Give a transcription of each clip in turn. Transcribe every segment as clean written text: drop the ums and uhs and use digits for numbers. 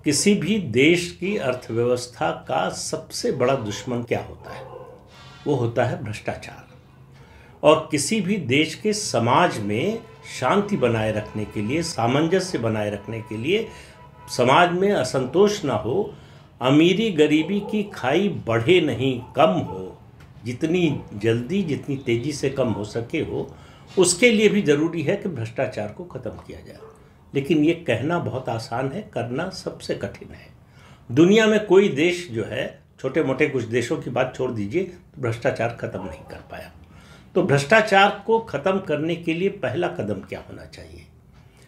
किसी भी देश की अर्थव्यवस्था का सबसे बड़ा दुश्मन क्या होता है? वो होता है भ्रष्टाचार। और किसी भी देश के समाज में शांति बनाए रखने के लिए, सामंजस्य बनाए रखने के लिए, समाज में असंतोष ना हो, अमीरी गरीबी की खाई बढ़े नहीं, कम हो, जितनी जल्दी जितनी तेज़ी से कम हो सके हो, उसके लिए भी ज़रूरी है कि भ्रष्टाचार को ख़त्म किया जाए। लेकिन ये कहना बहुत आसान है, करना सबसे कठिन है। दुनिया में कोई देश जो है, छोटे मोटे कुछ देशों की बात छोड़ दीजिए, तो भ्रष्टाचार ख़त्म नहीं कर पाया। तो भ्रष्टाचार को ख़त्म करने के लिए पहला कदम क्या होना चाहिए?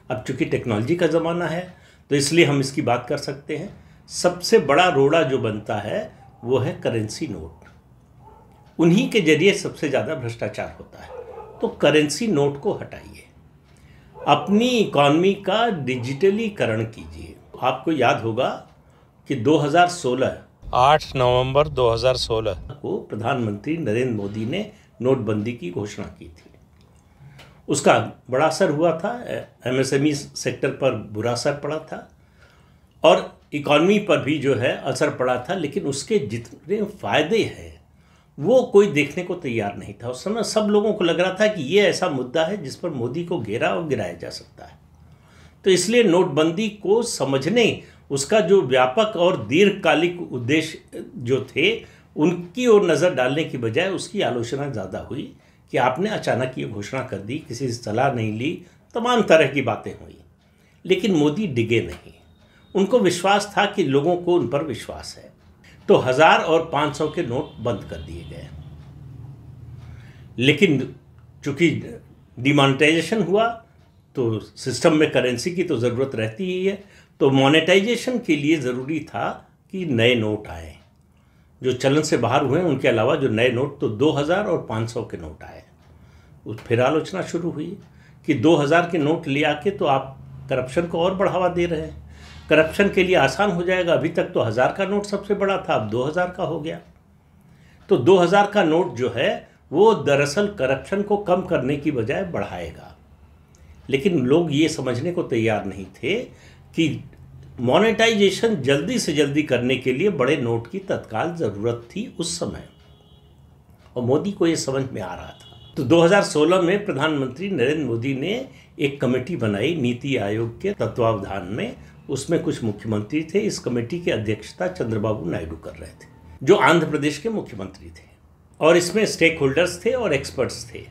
अब चूंकि टेक्नोलॉजी का ज़माना है तो इसलिए हम इसकी बात कर सकते हैं। सबसे बड़ा रोड़ा जो बनता है वो है करेंसी नोट। उन्हीं के जरिए सबसे ज़्यादा भ्रष्टाचार होता है। तो करेंसी नोट को हटाइए, अपनी इकॉनमी का डिजिटलीकरण कीजिए। आपको याद होगा कि 2016 8 नवंबर 2016 को प्रधानमंत्री नरेंद्र मोदी ने नोटबंदी की घोषणा की थी। उसका बड़ा असर हुआ था, एमएसएमई सेक्टर पर बुरा असर पड़ा था और इकॉनमी पर भी जो है असर पड़ा था, लेकिन उसके जितने फायदे हैं वो कोई देखने को तैयार नहीं था। उस समय सब लोगों को लग रहा था कि ये ऐसा मुद्दा है जिस पर मोदी को घेरा और गिराया जा सकता है। तो इसलिए नोटबंदी को समझने, उसका जो व्यापक और दीर्घकालिक उद्देश्य जो थे उनकी ओर नज़र डालने की बजाय उसकी आलोचना ज़्यादा हुई कि आपने अचानक ये घोषणा कर दी, किसी से सलाह नहीं ली, तमाम तरह की बातें हुई। लेकिन मोदी डिगे नहीं, उनको विश्वास था कि लोगों को उन पर विश्वास है। तो 1000 और 500 के नोट बंद कर दिए गए। लेकिन चूंकि डिमोनेटाइजेशन हुआ तो सिस्टम में करेंसी की तो ज़रूरत रहती ही है। तो मोनेटाइजेशन के लिए ज़रूरी था कि नए नोट आए, जो चलन से बाहर हुए उनके अलावा जो नए नोट, तो 2000 और 500 के नोट आए। फिर आलोचना शुरू हुई कि 2000 के नोट ले आके तो आप करप्शन को और बढ़ावा दे रहे हैं, करप्शन के लिए आसान हो जाएगा। अभी तक तो 1000 का नोट सबसे बड़ा था, अब 2000 का हो गया। तो 2000 का नोट जो है वो दरअसल करप्शन को कम करने की बजाय बढ़ाएगा। लेकिन लोग ये समझने को तैयार नहीं थे कि मोनेटाइजेशन जल्दी से जल्दी करने के लिए बड़े नोट की तत्काल ज़रूरत थी उस समय, और मोदी को ये समझ में आ रहा था। तो 2016 में प्रधानमंत्री नरेंद्र मोदी ने एक कमेटी बनाई नीति आयोग के तत्वावधान में। उसमें कुछ मुख्यमंत्री थे। इस कमेटी की अध्यक्षता चंद्रबाबू नायडू कर रहे थे, जो आंध्र प्रदेश के मुख्यमंत्री थे। और इसमें स्टेक होल्डर्स थे और एक्सपर्ट्स थे।